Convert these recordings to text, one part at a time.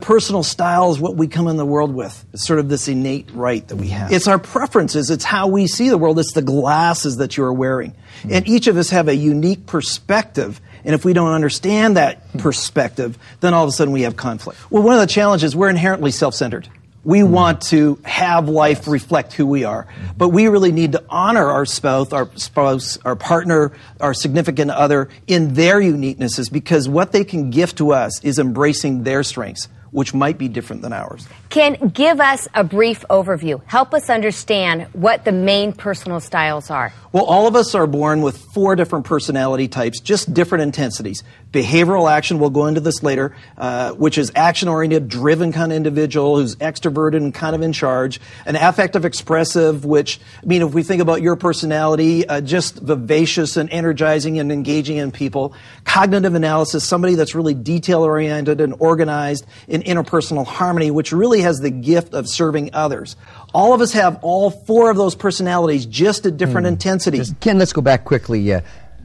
personal style is what we come in the world with. It's sort of this innate right that we have. It's our preferences. It's how we see the world. It's the glasses that you're wearing. And each of us have a unique perspective. And if we don't understand that perspective, then all of a sudden we have conflict. Well, one of the challenges, we're inherently self-centered. We want to have life reflect who we are. But we really need to honor our spouse, our partner, our significant other in their uniquenesses, because what they can gift to us is embracing their strengths, which might be different than ours. Ken, give us a brief overview. Help us understand what the main personal styles are. Well, all of us are born with 4 different personality types, just different intensities. Behavioral action, we'll go into this later, which is action-oriented, driven kind of individual who's extroverted and kind of in charge. An affective expressive, which, I mean, if we think about your personality, just vivacious and energizing and engaging in people. Cognitive analysis, somebody that's really detail-oriented and organized in interpersonal harmony, which really has the gift of serving others. All of us have all 4 of those personalities, just at different intensities. Ken, let's go back quickly.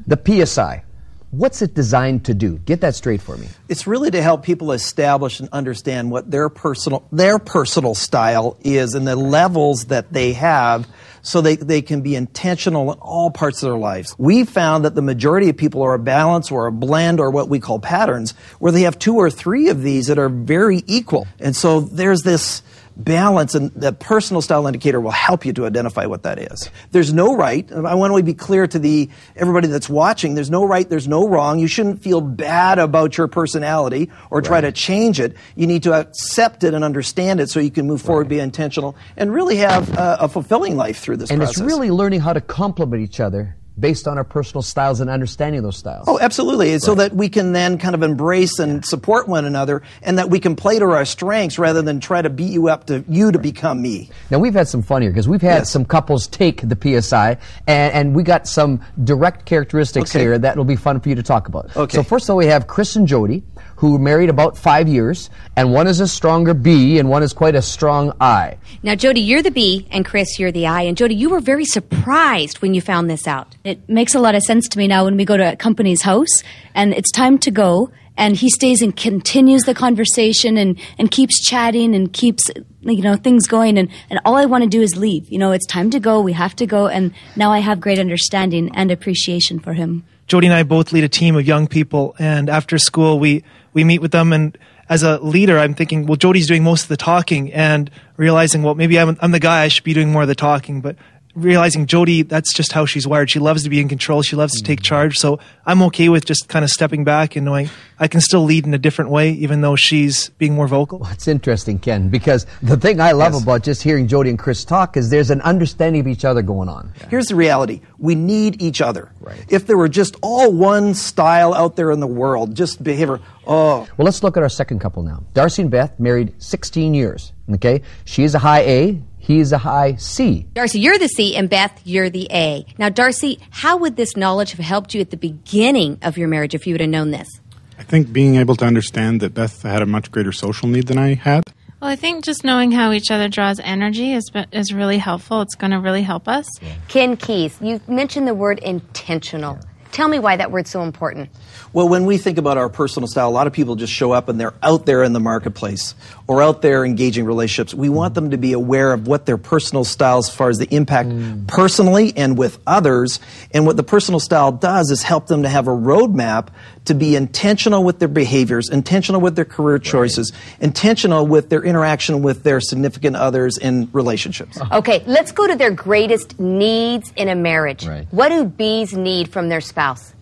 The PSI. What's it designed to do? Get that straight for me. It's really to help people establish and understand what their personal style is and the levels that they have, so they can be intentional in all parts of their lives. We found that the majority of people are a balance or a blend or what we call patterns, where they have 2 or 3 of these that are very equal. And so there's this balance, and the personal style indicator will help you to identify what that is. There's no right. I want to be clear to everybody that's watching. There's no right, there's no wrong. You shouldn't feel bad about your personality or try to change it. You need to accept it and understand it so you can move forward, be intentional, and really have a fulfilling life through this process. And it's really learning how to complement each other based on our personal styles and understanding those styles. Oh, absolutely. So that we can then kind of embrace and support one another, and that we can play to our strengths rather than try to beat you up to become me. Now, we've had some fun here because we've had some couples take the PSI, and we got some direct characteristics here that will be fun for you to talk about. So first of all, we have Chris and Jody, who married about 5 years, and one is a stronger B and one is quite a strong I. Now, Jody, you're the B, and Chris, you're the I. And Jody, you were very surprised when you found this out. It makes a lot of sense to me now when we go to a company's house and it's time to go, and he stays and continues the conversation and keeps chatting and keeps, things going, and all I want to do is leave. It's time to go, we have to go, and now I have great understanding and appreciation for him. Jody and I both lead a team of young people, and after school we meet with them, and as a leader I'm thinking, well, Jody's doing most of the talking, and realizing, well, maybe I'm the guy, I should be doing more of the talking, but realizing Jody, that's just how she's wired. She loves to be in control. She loves to take charge. So I'm okay with just kind of stepping back and knowing I can still lead in a different way, even though she's being more vocal. Well, it's interesting, Ken, because the thing I love about just hearing Jody and Chris talk is there's an understanding of each other going on. Here's the reality. We need each other. If there were just all one style out there in the world, just behavior, Well, let's look at our second couple now. Darcy and Beth, married 16 years. She's a high A. He's a high C. Darcy, you're the C, and Beth, you're the A. Now, Darcy, how would this knowledge have helped you at the beginning of your marriage if you would have known this? I think being able to understand that Beth had a much greater social need than I had. Well, I think just knowing how each other draws energy is really helpful. It's going to really help us. Ken Keis, you mentioned the word intentional. Tell me why that word's so important. Well, when we think about our personal style, a lot of people just show up and they're out there in the marketplace or out there engaging relationships. We want them to be aware of what their personal style, as far as the impact personally and with others. And what the personal style does is help them to have a roadmap to be intentional with their behaviors, intentional with their career choices, intentional with their interaction with their significant others in relationships. Okay, let's go to their greatest needs in a marriage. What do Bs need from their spouse?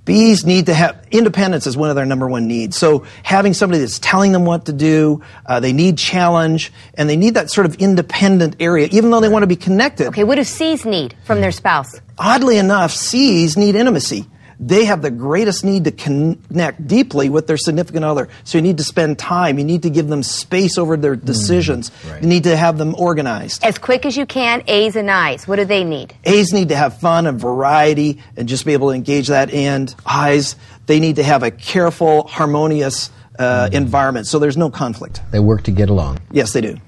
Bs need to have independence is one of their number one needs. So having somebody that's telling them what to do, they need challenge, and they need that sort of independent area, even though they want to be connected. Okay, what do Cs need from their spouse? Oddly enough, Cs need intimacy. They have the greatest need to connect deeply with their significant other. So you need to spend time. You need to give them space over their decisions. You need to have them organized. As quick as you can, A's and I's. What do they need? A's need to have fun and variety and just be able to engage that. And I's, they need to have a careful, harmonious environment so there's no conflict. They work to get along. Yes, they do.